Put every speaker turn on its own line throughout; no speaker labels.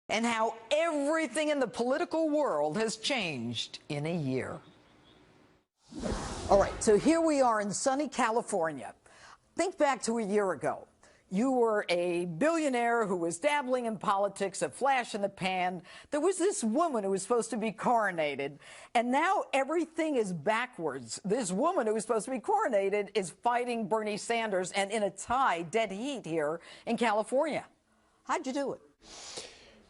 And how everything in the political world has changed in a year. All right, so here we are in sunny California. Think back to a year ago. You were a billionaire who was dabbling in politics, a flash in the pan. There was this woman who was supposed to be coronated, and now everything is backwards. This woman who was supposed to be coronated is fighting Bernie Sanders and in a tie, dead heat here in California. How'd you do it?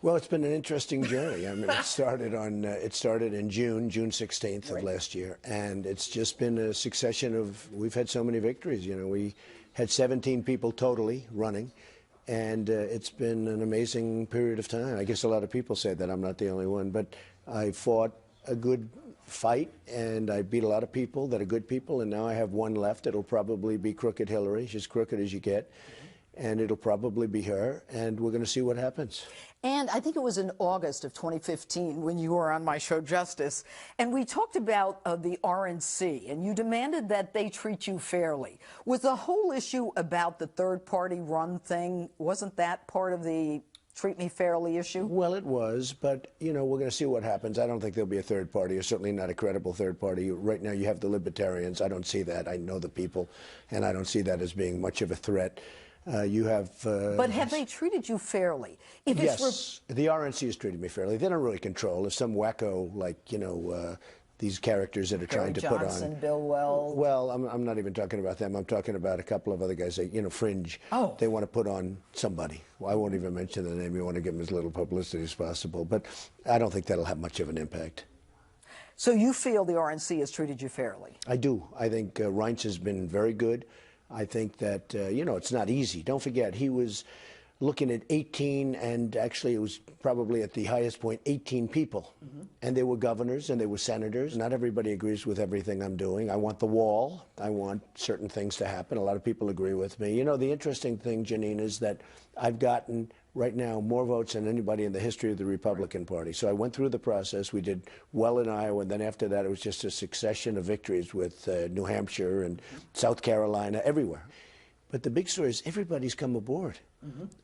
Well, it's been an interesting journey. I mean, it started in June 16th of last year, and it's just been a succession of, we've had so many victories. You know, we had 17 people totally running, and it's been an amazing period of time. I guess a lot of people say that. I'm not the only one, but I fought a good fight, and I beat a lot of people that are good people, and now I have one left. It'll probably be Crooked Hillary. She's crooked as you get. And it'll probably be her, and we're going to see what happens.
And I think it was in August of 2015 when you were on my show, Justice, and we talked about the RNC, and you demanded that they treat you fairly. Was the whole issue about the third-party run thing, wasn't that part of the treat me fairly issue?
Well, it was, but, you know, we're going to see what happens. I don't think there'll be a third party, or certainly not a credible third party. Right now you have the Libertarians. I don't see that. I know the people, and I don't see that as being much of a threat. You have...
but have they treated you fairly? If
yes, the RNC has treated me fairly. They don't really control. If some wacko, like, you know, these characters that are trying to put on...
Bill Weld.
Well, I'm not even talking about them. I'm talking about a couple of other guys that, you know, fringe.
Oh.
They want to put on somebody. Well, I won't even mention the name. You want to give them as little publicity as possible. But I don't think that'll have much of an impact.
So you feel the RNC has treated you fairly?
I do. I think Reince has been very good. I think that, you know, it's not easy. Don't forget, he was looking at 18, and actually it was probably at the highest point, 18 people. And they were governors and they were senators. Not everybody agrees with everything I'm doing. I want the wall. I want certain things to happen. A lot of people agree with me. You know, the interesting thing, Jeanine, is that I've gotten right now more votes than anybody in the history of the Republican Party. So I went through the process. We did well in Iowa, and then after that it was just a succession of victories with New Hampshire and South Carolina, everywhere. But the big story is everybody's come aboard.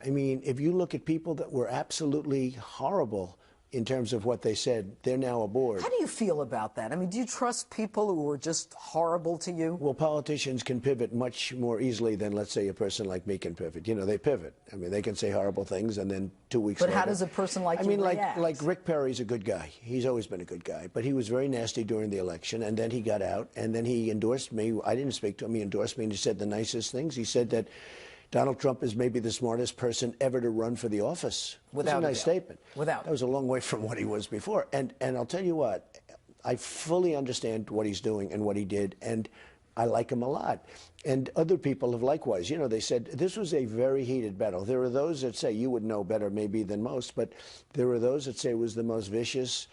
I mean, if you look at people that were absolutely horrible in terms of what they said, they're now aboard.
How do you feel about that? I mean, do you trust people who were just horrible to you?
Well, politicians can pivot much more easily than, let's say, a person like me can pivot. You know, they pivot. I mean, they can say horrible things, and then 2 weeks later...
But how does a person like you react?
like Rick Perry's a good guy. He's always been a good guy. But he was very nasty during the election, and then he got out, and then he endorsed me. I didn't speak to him. He endorsed me, and he said the nicest things. He said that Donald Trump is maybe the smartest person ever to run for the office.
Without
That's a nice statement.
Without.
That was a long way from what he was before. And I'll tell you what, I fully understand what he's doing and what he did, and I like him a lot. And other people have likewise. You know, they said this was a very heated battle. There are those that say, you would know better maybe than most, but there are those that say it was the most vicious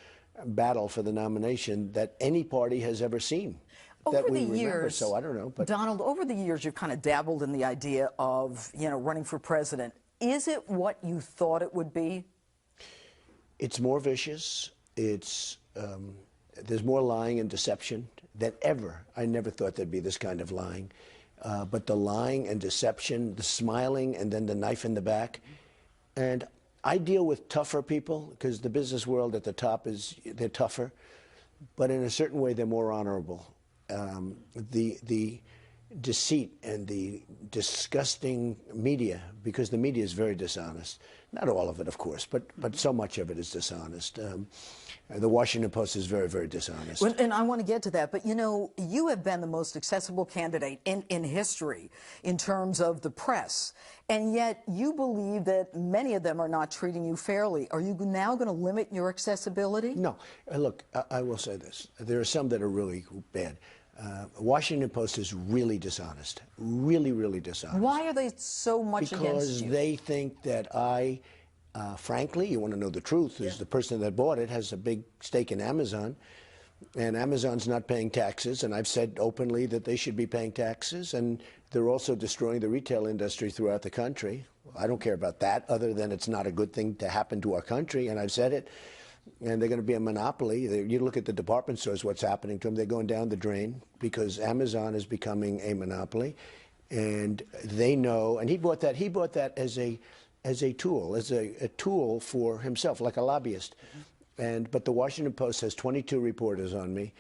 battle for the nomination that any party has ever seen.
Over the years,
so I don't know. But
Donald, over the years, you've kind of dabbled in the idea of, you know, running for president. Is it what you thought it would be?
It's more vicious. It's there's more lying and deception than ever. I never thought there'd be this kind of lying. But the lying and deception, the smiling, and then the knife in the back. And I deal with tougher people because the business world at the top they're tougher, but in a certain way they're more honorable. The deceit and the disgusting media, because the media is very dishonest. Not all of it, of course, but so much of it is dishonest. The Washington Post is very, very dishonest.
Well, and I want to get to that, but you know, you have been the most accessible candidate in history in terms of the press, and yet you believe that many of them are not treating you fairly. Are you now going to limit your accessibility?
No. Look, I will say this. There are some that are really bad. Washington Post is really dishonest, really, really dishonest.
Why are they so much against you?
Because they think that I, frankly, you want to know the truth, is the person that bought it has a big stake in Amazon, and Amazon's not paying taxes, and I've said openly that they should be paying taxes, and they're also destroying the retail industry throughout the country. I don't care about that, other than it's not a good thing to happen to our country, and I've said it. And they're going to be a monopoly. You look at the department stores, what's happening to them. They're going down the drain because Amazon is becoming a monopoly. And they know, and he bought that as a as a tool, a tool for himself, like a lobbyist. But the Washington Post has 22 reporters on me.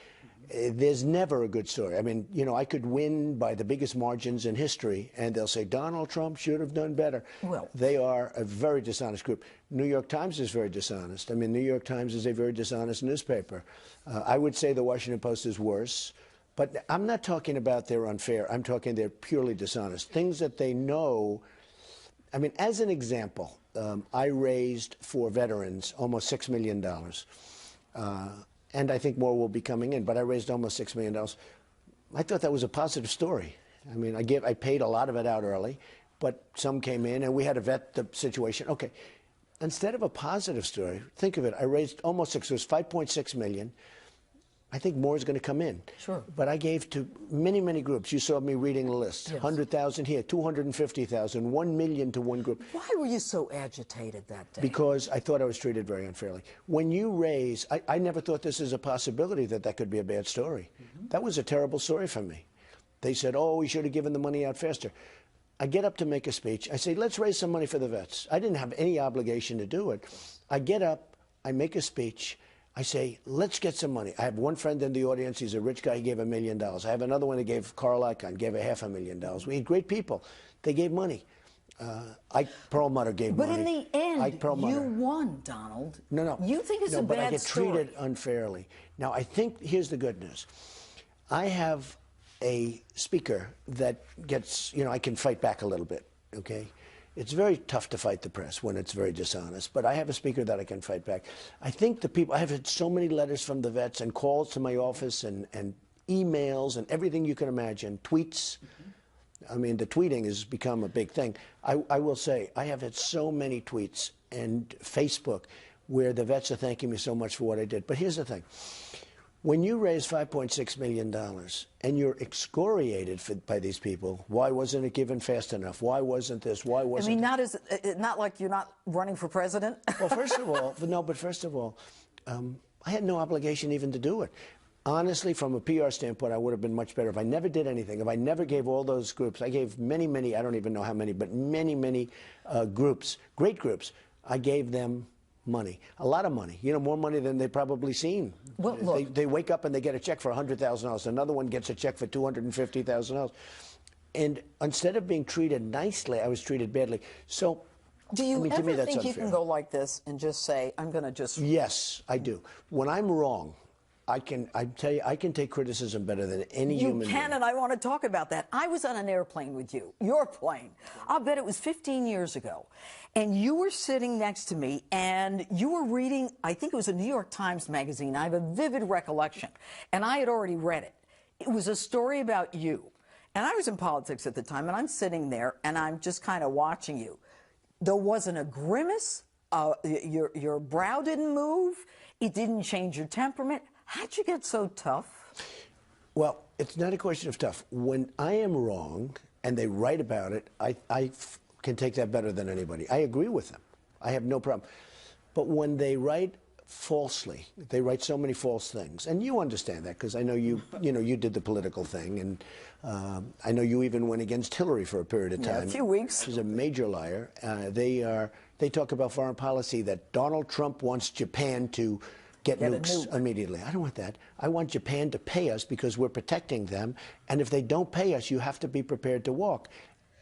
There's never a good story. I mean, you know, I could win by the biggest margins in history, and they'll say Donald Trump should have done better. Well, they are a very dishonest group. New York Times is very dishonest. I mean, New York Times is a very dishonest newspaper. I would say the Washington Post is worse. But I'm not talking about they're unfair. I'm talking they're purely dishonest. Things that they know. I mean, as an example, I raised for veterans almost $6 million. And I think more will be coming in, but I raised almost $6 million. I thought that was a positive story. I mean, I paid a lot of it out early, but some came in, and we had to vet the situation. Okay, instead of a positive story, think of it. I raised almost it was $5.6 million. I think more is going to come in. Sure. But I gave to many, many groups. You saw me reading the list. Yes. 100,000 here, 250,000, 1 million to one group.
Why were you so agitated that day?
Because I thought I was treated very unfairly. When you raise, I never thought this is a possibility that could be a bad story. That was a terrible story for me. They said, oh, we should have given the money out faster. I get up to make a speech. I say, let's raise some money for the vets. I didn't have any obligation to do it. I get up, I make a speech. I say, let's get some money. I have one friend in the audience. He's a rich guy. He gave $1 million. I have another one that gave Carl Icahn, gave $500,000. We had great people. They gave money. Ike Perlmutter gave money.
But in the end, you won, Donald.
No.
You think it's a bad story.
But I get treated unfairly. Now, I think, here's the good news. I have a speaker that gets, you know, I can fight back a little bit, okay? It's very tough to fight the press when it's very dishonest, but I have a speaker that I can fight back. I think the people, I have had so many letters from the vets and calls to my office and emails and everything you can imagine, tweets. I mean, the tweeting has become a big thing. I will say, I have had so many tweets and Facebook where the vets are thanking me so much for what I did. But here's the thing. When you raise $5.6 million and you're excoriated by these people, why wasn't it given fast enough? Why wasn't this? Why wasn't
not like you're not running for president?
Well, first of all, I had no obligation even to do it. Honestly, from a PR standpoint, I would have been much better if I never did anything. If I never gave all those groups, I gave many, I don't even know how many, but many groups, great groups, I gave them money, a lot of money, you know, more money than they've probably seen. Well, look, they wake up and they get a check for $100,000. Another one gets a check for $250,000. And instead of being treated nicely, I was treated badly. So,
do you ever think you can go like this and just say, I'm going to just...
Yes, I do. When I'm wrong, I tell you, I can take criticism better than any human being.
You can, and I want to talk about that. I was on an airplane with you, your plane. I'll bet it was 15 years ago. And you were sitting next to me, and you were reading, I think it was a New York Times magazine. I have a vivid recollection. And I had already read it. It was a story about you. And I was in politics at the time, and I'm sitting there, and I'm just kind of watching you. There wasn't a grimace. Your brow didn't move. It didn't change your temperament. How'd you get so tough?
Well, it's not a question of tough. When I am wrong and they write about it, I can take that better than anybody. I agree with them. I have no problem. But when they write falsely, they write so many false things, and you understand that because I know you did the political thing, and I know you even went against Hillary for a period of time.
Yeah, a few weeks.
She's a major liar. They talk about foreign policy that Donald Trump wants Japan to get nukes immediately. I don't want that. I want Japan to pay us because we're protecting them. And if they don't pay us, you have to be prepared to walk.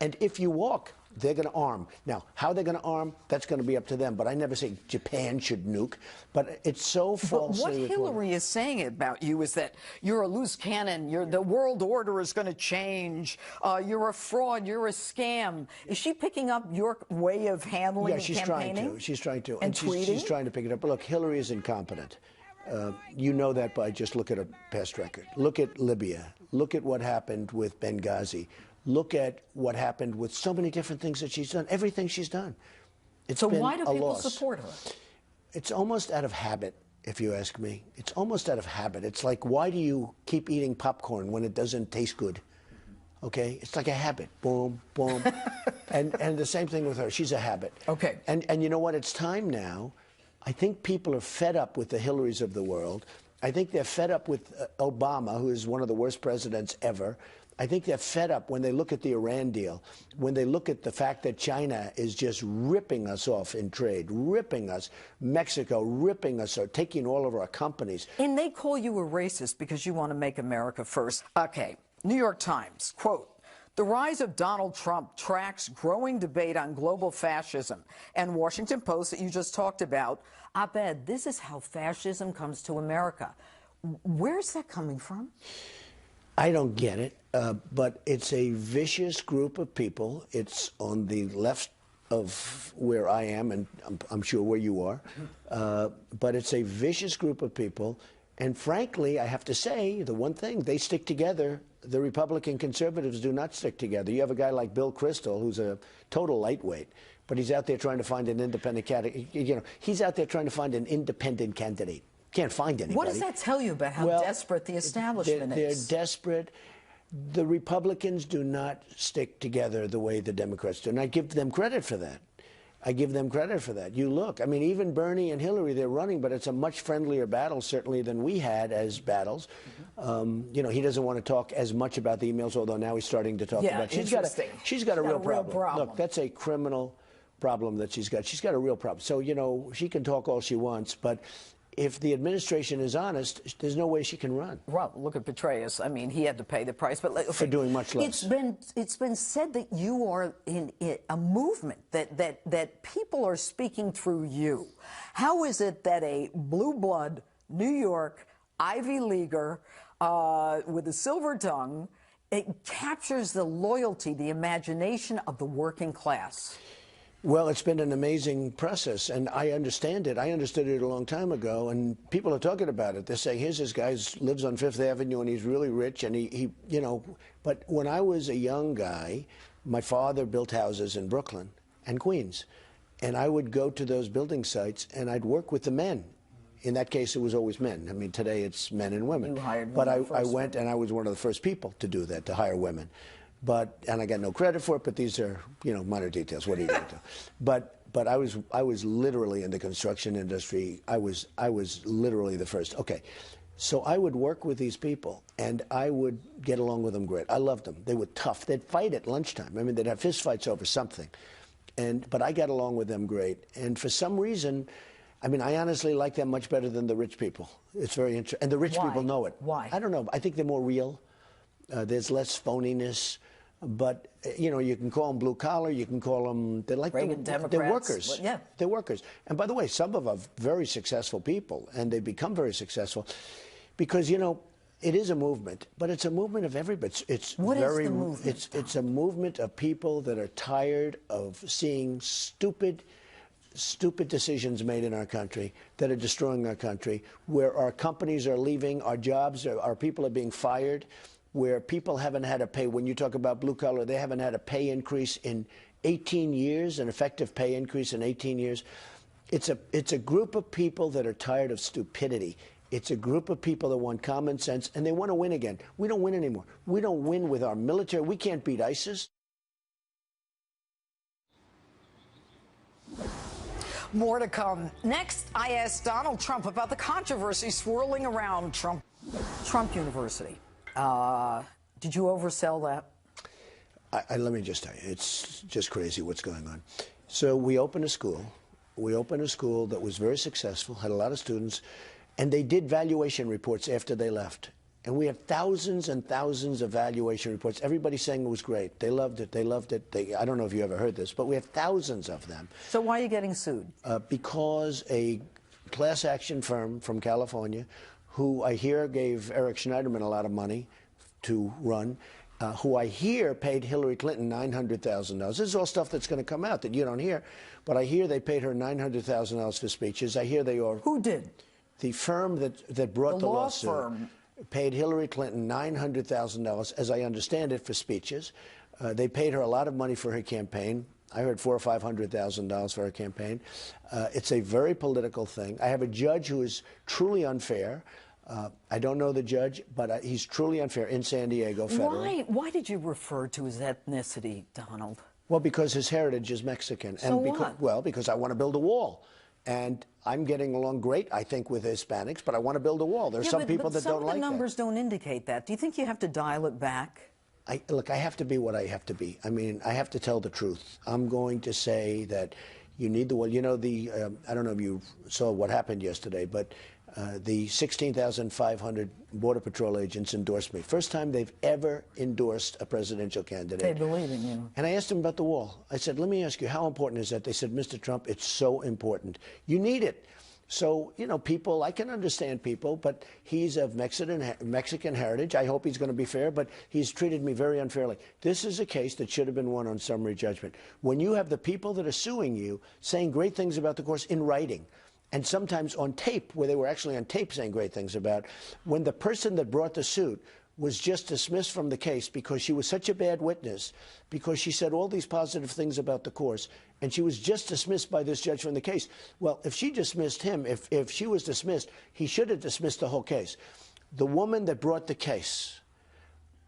And if you walk, they're going to arm. Now, how they're going to arm, that's going to be up to them. But I never say Japan should nuke. But it's so false.
But what Hillary is saying about you is that you're a loose cannon. The world order is going to change. You're a fraud. You're a scam. Is she picking up your way of handling and campaigning?
Yeah, she's trying to.
And tweeting?
She's trying to pick it up. But look, Hillary is incompetent. You know that by just look at a past record. Look at Libya. Look at what happened with Benghazi. Look at what happened with so many different things that she's done, everything she's done. It's been a loss. So why do people
support her?
It's almost out of habit, if you ask me. It's almost out of habit. It's like, why do you keep eating popcorn when it doesn't taste good? Okay? It's like a habit. Boom, boom. and the same thing with her. She's a habit.
Okay.
And you know what? It's time now. I think people are fed up with the Hillarys of the world. I think they're fed up with Obama, who is one of the worst presidents ever. I think they're fed up when they look at the Iran deal, when they look at the fact that China is just ripping us off in trade, ripping us, Mexico ripping us, or taking all of our companies.
And they call you a racist because you want to make America first. Okay, New York Times, quote, "The rise of Donald Trump tracks growing debate on global fascism." And Washington Post, that you just talked about, op-ed, "This is how fascism comes to America." Where's that coming from?
I don't get it, but it's a vicious group of people. It's on the left of where I am, and I'm sure where you are. But it's a vicious group of people. And frankly, I have to say, the one thing, they stick together. The Republican conservatives do not stick together. You have a guy like Bill Kristol, who's a total lightweight, but he's out there trying to find an independent candidate. You know, he's out there trying to find an independent candidate. Can't find anybody.
What does that tell you about how desperate the establishment is?
They're desperate. The Republicans do not stick together the way the Democrats do, and I give them credit for that. I give them credit for that. You look, I mean, even Bernie and Hillary, they're running, but it's a much friendlier battle, certainly, than we had as battles. You know, he doesn't want to talk as much about the emails, although now he's starting to talk about it. She's got a real problem. Look, that's a criminal problem that she's got. She's got a real problem. So, you know, she can talk all she wants, but if the administration is honest, there's no way she can run.
Well, look at Petraeus. I mean, he had to pay the price, but okay,
for doing much less.
It's been said that you are in a movement that people are speaking through you. How is it that a blue blood New York Ivy Leaguer with a silver tongue, it captures the loyalty, the imagination of the working class?
Well, it's been an amazing process, and I understand it. I understood it a long time ago, and people are talking about it. They're saying, here's this guy who lives on Fifth Avenue, and he's really rich, and he you know. But when I was a young guy, my father built houses in Brooklyn and Queens, and I would go to those building sites, and I'd work with the men. In that case, it was always men. I mean, today it's men and women.
You hired
but I went, and I was one of the first people to do that, to hire women. And I got no credit for it, but these are, you know, minor details. What are you going to do? But I was literally in the construction industry. I was literally the first. Okay. So I would work with these people, and I would get along with them great. I loved them. They were tough. They'd fight at lunchtime. I mean, they'd have fist fights over something. But I got along with them great. And for some reason, I mean, I honestly like them much better than the rich people. It's very interesting. And the rich people know it.
Why?
I don't know. I think they're more real. There's less phoniness. But, you know, you can call them blue collar, you can call them, they're like they're workers.
Well, yeah.
They're workers. And by the way, some of them are very successful people, and they become very successful because, you know, it is a movement, but it's a movement of everybody.
What is the movement?
It's a movement of people that are tired of seeing stupid decisions made in our country that are destroying our country, where our companies are leaving, our jobs, our people are being fired, where people haven't had a pay. When you talk about blue collar, they haven't had a pay increase in 18 years, an effective pay increase in 18 years. It's a group of people that are tired of stupidity. It's a group of people that want common sense, and they want to win again. We don't win anymore. We don't win with our military. We can't beat ISIS.
More to come. Next, I asked Donald Trump about the controversy swirling around Trump University. Did you oversell that?
Let me just tell you, it's just crazy what's going on. So we opened a school. We opened a school that was very successful, had a lot of students, and they did valuation reports after they left. And we have thousands and thousands of valuation reports. Everybody's saying it was great. They loved it. They loved it. I don't know if you ever heard this, but we have thousands of them.
So why are you getting sued?
Because a class action firm from California, who I hear gave Eric Schneiderman a lot of money to run, who I hear paid Hillary Clinton $900,000. This is all stuff that's going to come out that you don't hear, but I hear they paid her $900,000 for speeches. I hear they are.
Who did?
The firm that brought the lawsuit
law firm
paid Hillary Clinton $900,000, as I understand it, for speeches. They paid her a lot of money for her campaign. I heard $400,000 or $500,000 for her campaign. It's a very political thing. I have a judge who is truly unfair. I don't know the judge, but he's truly unfair in San Diego federally.
Why did you refer to his ethnicity, Donald?
Well, because his heritage is Mexican.
So
and
what?
Well, because I want to build a wall. And I'm getting along great, I think, with Hispanics, but I want to build a wall. There's some people that don't like that.
Some of the numbers don't indicate that. Do you think you have to dial it back?
look, I have to be what I have to be. I mean, I have to tell the truth. I'm going to say that you need the, well, you know, I don't know if you saw what happened yesterday, but the 16,500 Border Patrol agents endorsed me. First time they've ever endorsed a presidential candidate.
They believe in you.
And I asked them about the wall. I said, let me ask you, how important is that? They said, Mr. Trump, it's so important. You need it. So, you know, people, I can understand people, but he's of Mexican heritage. I hope he's going to be fair, but he's treated me very unfairly. This is a case that should have been won on summary judgment. When you have the people that are suing you saying great things about the course in writing, and sometimes on tape, where they were actually on tape saying great things about, when the person that brought the suit was just dismissed from the case because she was such a bad witness, because she said all these positive things about the course, and she was just dismissed by this judge from the case. Well, if she dismissed him, if she was dismissed, he should have dismissed the whole case. The woman that brought the case,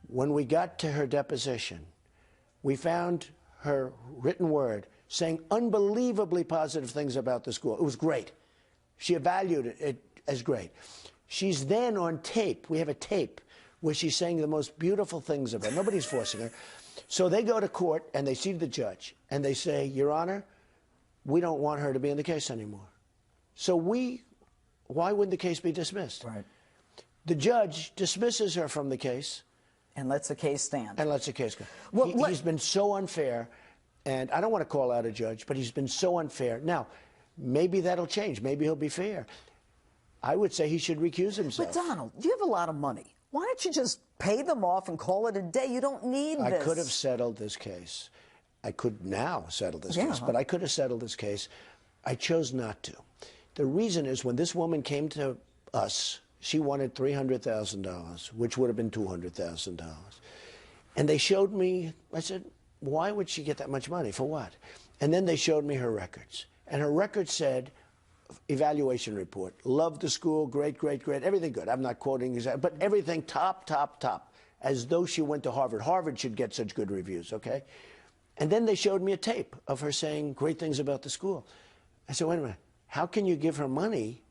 when we got to her deposition, we found her written word saying unbelievably positive things about the school. It was great. She evaluated it as great. She's then on tape. We have a tape where she's saying the most beautiful things about it. Nobody's forcing her. So they go to court and they see the judge and they say, Your Honor, we don't want her to be in the case anymore. So why wouldn't the case be dismissed?
Right.
The judge dismisses her from the case.
And lets the case stand. And
lets the case go.
Well,
he's been so unfair, and I don't want to call out a judge, but he's been so unfair. Now, maybe that'll change. Maybe he'll be fair. I would say he should recuse himself.
But Donald, you have a lot of money. Why don't you just pay them off and call it a day? You don't need this.
I could have settled this case. I could now settle this case, but I could have settled this case. I chose not to. The reason is when this woman came to us, she wanted $300,000, which would have been $200,000. And they showed me, I said, why would she get that much money? For what? And then they showed me her records. And her records said, evaluation report, loved the school, great, great, great, everything good. I'm not quoting exactly, but everything top, top, top, as though she went to Harvard. Harvard should get such good reviews, okay? And then they showed me a tape of her saying great things about the school. I said, wait a minute, how can you give her money?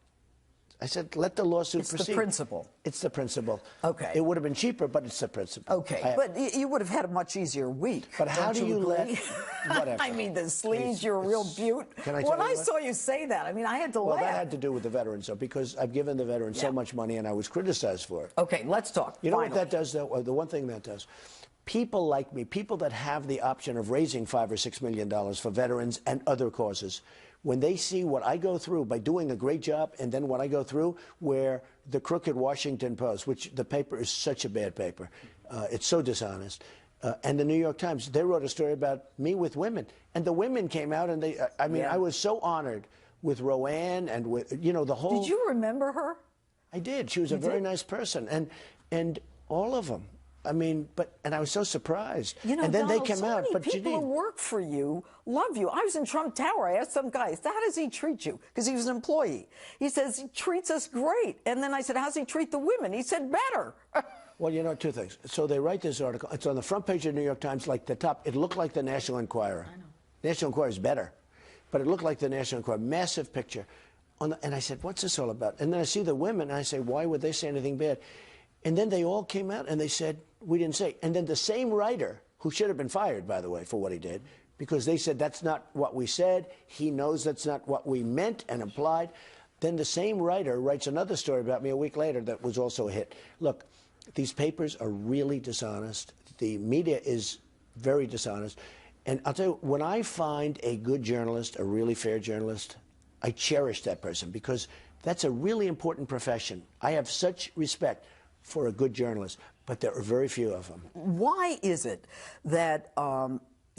I said, let the lawsuit proceed.
It's the principle.
It's the principle.
Okay.
It would have been cheaper, but it's the principle.
Okay, but you would have had a much easier week.
But how do you let... Whatever.
I mean, the sleeves, you're a real beaut.
Can I tell
when
you
I saw you say that, I mean, I had to laugh.
Well, that had to do with the veterans, though, because I've given the veterans so much money and I was criticized for it.
Okay, let's talk.
You know what that does, though? The one thing that does, people like me, people that have the option of raising $5 or $6 million for veterans and other causes, when they see what I go through by doing a great job, and then what I go through where the crooked Washington Post, which the paper is such a bad paper, it's so dishonest, and the New York Times, they wrote a story about me with women. And the women came out and they, I mean, I was so honored with Roanne and with, you know, the whole...
Did you remember her?
I did. She was a very nice person. And all of them. I mean, and I was so surprised.
You know,
and then
Donald,
they came out. But
people who work for you love you. I was in Trump Tower. I asked some guy, how does he treat you? Because he was an employee. He says, he treats us great. And then I said, how's he treat the women? He said, better.
Well, you know, two things. So they write this article. It's on the front page of the New York Times, like the top. It looked like the National Enquirer. I know. National Enquirer is better. But it looked like the National Enquirer. Massive picture. And I said, what's this all about? And then I see the women, and I say, why would they say anything bad? And then they all came out, and they said, we didn't say. And then the same writer, who should have been fired, by the way, for what he did, because they said that's not what we said. He knows that's not what we meant and implied. Then the same writer writes another story about me a week later that was also a hit. Look, these papers are really dishonest. The media is very dishonest. And I'll tell you, when I find a good journalist, a really fair journalist, I cherish that person because that's a really important profession. I have such respect for a good journalist, but there are very few of them.
Why is it that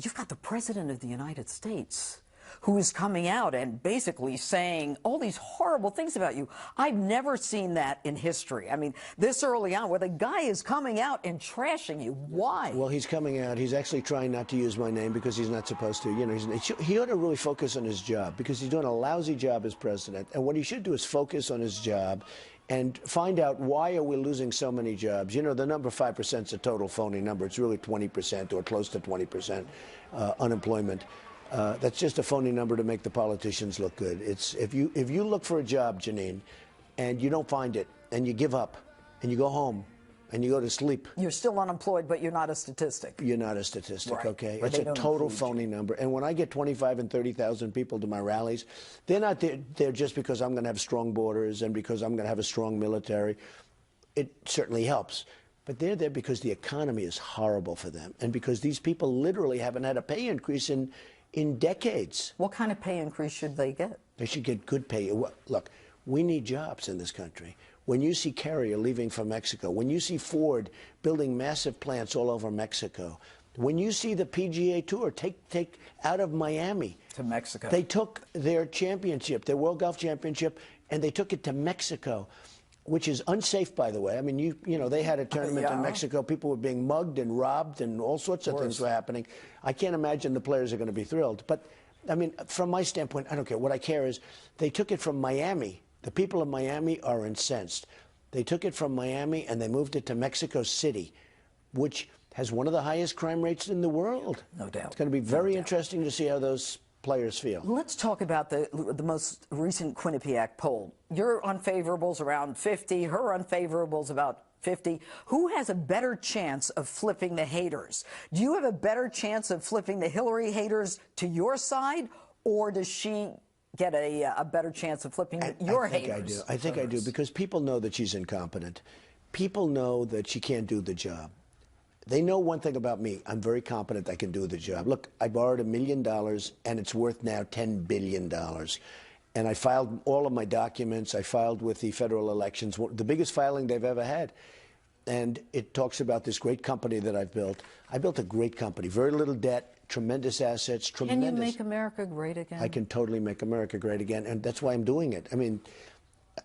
you've got the President of the United States who is coming out and basically saying all these horrible things about you? I've never seen that in history. I mean, this early on, where the guy is coming out and trashing you. Why?
Well, he's coming out. He's actually trying not to use my name because he's not supposed to. You know, he ought to really focus on his job because he's doing a lousy job as president. And what he should do is focus on his job and find out why are we losing so many jobs. You know, the number 5% is a total phony number. It's really 20% or close to 20% unemployment. That's just a phony number to make the politicians look good. It's if you look for a job, Jeanine, and you don't find it, and you give up, and you go home, and you go to sleep.
You're still unemployed, but you're not a statistic.
You're not a statistic,
right.
okay?
Right.
It's a total phony number. And when I get 25 and 30,000 people to my rallies, they're not there just because I'm going to have strong borders and because I'm going to have a strong military. It certainly helps. But they're there because the economy is horrible for them and because these people literally haven't had a pay increase in decades.
What kind of pay increase should they get?
They should get good pay. Look, we need jobs in this country. When you see Carrier leaving for Mexico, when you see Ford building massive plants all over Mexico, when you see the PGA Tour take out of Miami
to Mexico,
they took their championship, their World Golf Championship, and they took it to Mexico, which is unsafe, by the way. I mean, you know, they had a tournament in Mexico. People were being mugged and robbed, and all sorts of things were happening. I can't imagine the players are going to be thrilled. But I mean, from my standpoint, I don't care. What I care is they took it from Miami. The people of Miami are incensed. They took it from Miami and they moved it to Mexico City, which has one of the highest crime rates in the world.
No doubt.
It's going to be very interesting to see how those players feel.
Let's talk about the most recent Quinnipiac poll. Your unfavorable's around 50, her unfavorable's about 50. Who has a better chance of flipping the haters? Do you have a better chance of flipping the Hillary haters to your side, or does she get a better chance of flipping your haters?
I think I do, because people know that she's incompetent. People know that she can't do the job. They know one thing about me. I'm very competent. I can do the job. Look, I borrowed $1 million, and it's worth now $10 billion. And I filed all of my documents. I filed with the federal elections, the biggest filing they've ever had. And it talks about this great company that I've built. I built a great company, very little debt, tremendous assets, tremendous.
Can you make America great again?
I can totally make America great again, and that's why I'm doing it. I mean,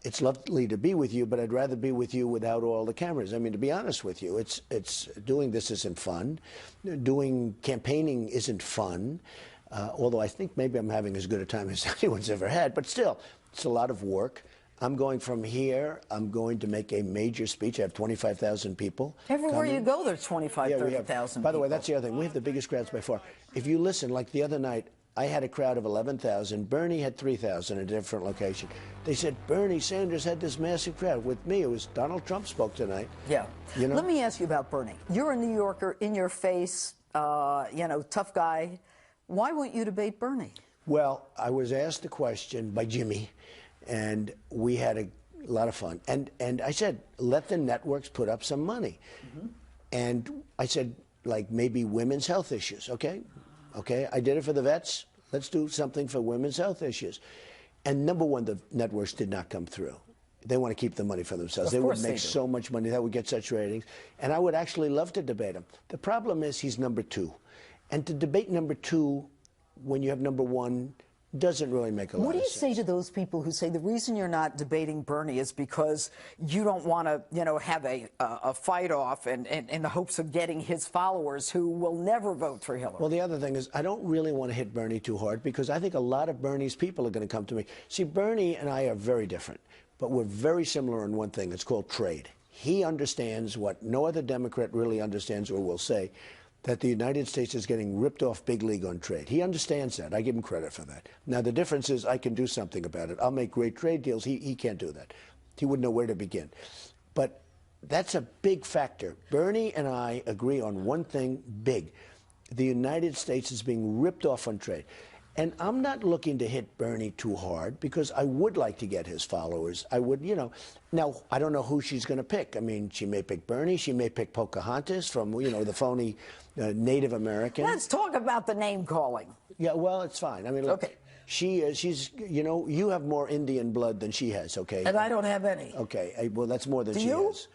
it's lovely to be with you, but I'd rather be with you without all the cameras. I mean, to be honest with you, it's doing this isn't fun. Doing campaigning isn't fun, although I think maybe I'm having as good a time as anyone's ever had. But still, it's a lot of work. I'm going from here. I'm going to make a major speech. I have 25,000 people.
Everywhere you go, there's 25,000, 30,000
By the way, that's the other thing. We have the biggest crowds by far. If you listen, like the other night, I had a crowd of 11,000. Bernie had 3,000 at a different location. They said Bernie Sanders had this massive crowd. With me, it was Donald Trump spoke tonight.
Yeah.
You know?
Let me ask you about Bernie. You're a New Yorker, in your face, you know, tough guy. Why won't you debate Bernie?
Well, I was asked the question by Jimmy, and we had a lot of fun. And I said, let the networks put up some money. Mm-hmm. And I said, like, maybe women's health issues, okay? Okay, I did it for the vets. Let's do something for women's health issues. And number one, the networks did not come through. They want to keep the money for themselves. They would make so much money. That would get such ratings. And I would actually love to debate him. The problem is he's number two. And to debate number two when you have number one doesn't really make a lot of sense.
What do you say to those people who say the reason you're not debating Bernie is because you don't want to, you know, have a fight off and in the hopes of getting his followers who will never vote for Hillary?
Well, the other thing is I don't really want to hit Bernie too hard because I think a lot of Bernie's people are going to come to me. See, Bernie and I are very different, but we're very similar in one thing. It's called trade. He understands what no other Democrat really understands or will say, that the United States is getting ripped off big league on trade. He understands that. I give him credit for that. Now, the difference is I can do something about it. I'll make great trade deals. He can't do that. He wouldn't know where to begin. But that's a big factor. Bernie and I agree on one thing big. The United States is being ripped off on trade. And I'm not looking to hit Bernie too hard because I would like to get his followers. I would, you know. Now, I don't know who she's going to pick. I mean, she may pick Bernie. She may pick Pocahontas from, you know, the phony Native American.
Let's talk about the name calling.
Yeah, well, it's fine. I mean, look,
okay.
She's, you know, you have more Indian blood than she has, okay?
And I don't have any.
Okay, well, that's more than
Do
she
you?
has.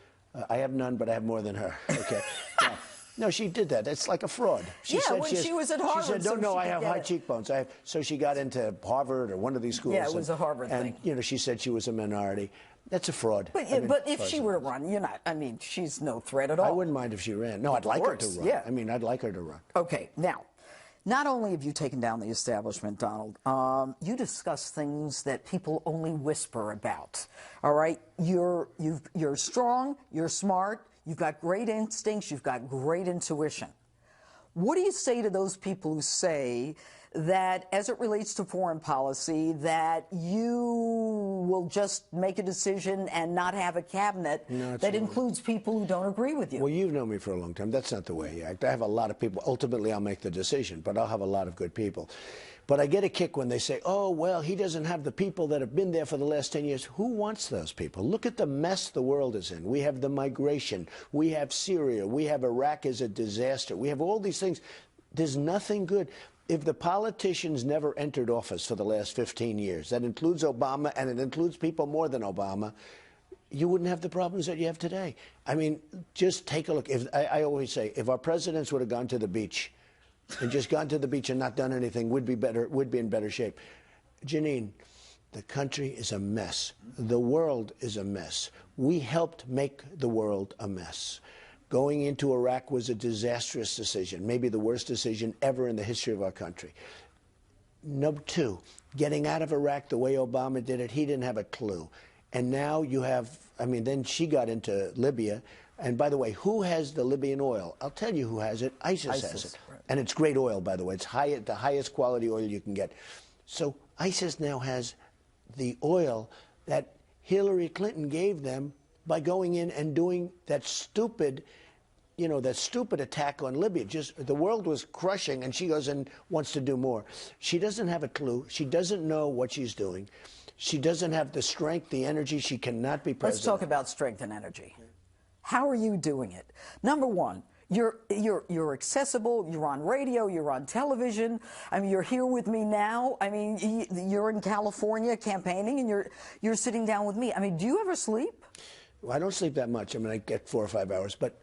I have none, but I have more than her, okay? Yeah. No, she did that. That's like a fraud.
She said she was at Harvard.
She said, no, I have high cheekbones. So she got into Harvard or one of these schools.
Yeah, it was a Harvard thing.
And, you know, she said she was a minority. That's a fraud.
But, but if she were to run, you're not, I mean, she's no threat at all.
I wouldn't mind if she ran. No, I'd like her to run.
Yeah.
I mean, I'd like her to run.
Okay, now, not only have you taken down the establishment, Donald, you discuss things that people only whisper about, all right? You're strong, you're smart, you've got great instincts, you've got great intuition. What do you say to those people who say that as it relates to foreign policy, that you will just make a decision and not have a cabinet that includes people who don't agree with you?
Well, you've known me for a long time. That's not the way you act. I have a lot of people. Ultimately, I'll make the decision, but I'll have a lot of good people. But I get a kick when they say, oh, well, he doesn't have the people that have been there for the last 10 years. Who wants those people? Look at the mess the world is in. We have the migration. We have Syria. We have Iraq as a disaster. We have all these things. There's nothing good. If the politicians never entered office for the last 15 years, that includes Obama, and it includes people more than Obama, you wouldn't have the problems that you have today. I mean, just take a look. I always say, if our presidents would have gone to the beach and just gone to the beach and not done anything, would be in better shape. Jeanine, the country is a mess. The world is a mess. We helped make the world a mess. Going into Iraq was a disastrous decision, maybe the worst decision ever in the history of our country. Number two, getting out of Iraq the way Obama did it, he didn't have a clue. And now you have, I mean, then she got into Libya. And by the way, who has the Libyan oil? I'll tell you who has it. ISIS has it. Right. And it's great oil, by the way. It's the highest quality oil you can get. So ISIS now has the oil that Hillary Clinton gave them by going in and doing that stupid, you know, that stupid attack on Libya. Just the world was crushing, and she goes and wants to do more. She doesn't have a clue. She doesn't know what she's doing. She doesn't have the strength, the energy. She cannot be president.
Let's talk about strength and energy. How are you doing it? Number one, you're accessible. You're on radio. You're on television. I mean, you're here with me now. I mean, you're in California campaigning, and you're sitting down with me. I mean, do you ever sleep?
Well, I don't sleep that much. I mean, I get 4 or 5 hours, but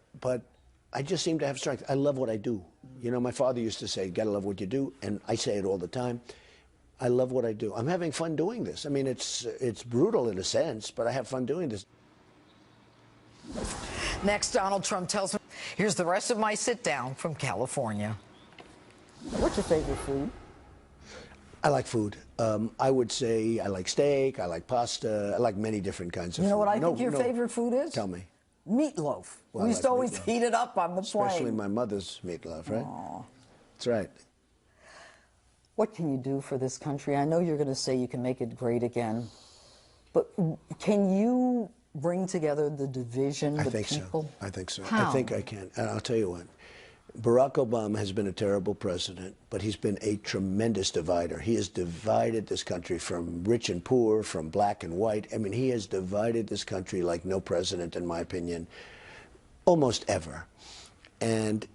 I just seem to have strength. I love what I do. You know, my father used to say, "You gotta love what you do," and I say it all the time. I love what I do. I'm having fun doing this. I mean, it's brutal in a sense, but I have fun doing this.
Next, Donald Trump tells me, here's the rest of my sit-down from California. What's your favorite food?
I like food. I would say I like steak, I like pasta, I like many different kinds of food.
You know what I think your favorite food is?
Tell me.
Meatloaf.
Well,
we used to always heat it up on the plane.
Especially my mother's meatloaf, right?
Aww.
That's right.
What can you do for this country? I know you're going to say you can make it great again, but can you bring together the division, the people?
I think so.
How?
I think I can. And I'll tell you what. Barack Obama has been a terrible president, but he's been a tremendous divider. He has divided this country from rich and poor, from black and white. I mean, he has divided this country like no president, in my opinion, almost ever. And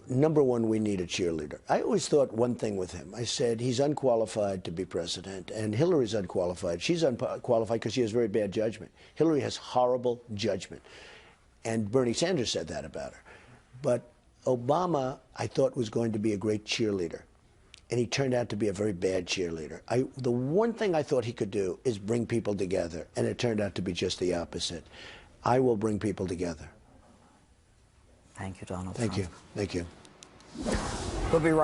number one, we need a cheerleader. I always thought one thing with him. I said, he's unqualified to be president, and Hillary's unqualified. She's unqualified because she has very bad judgment. Hillary has horrible judgment. And Bernie Sanders said that about her. But Obama, I thought, was going to be a great cheerleader. And he turned out to be a very bad cheerleader. The one thing I thought he could do is bring people together, and it turned out to be just the opposite. I will bring people together.
Thank you, Donald
Thank
Trump.
you. Thank you.
We'll be right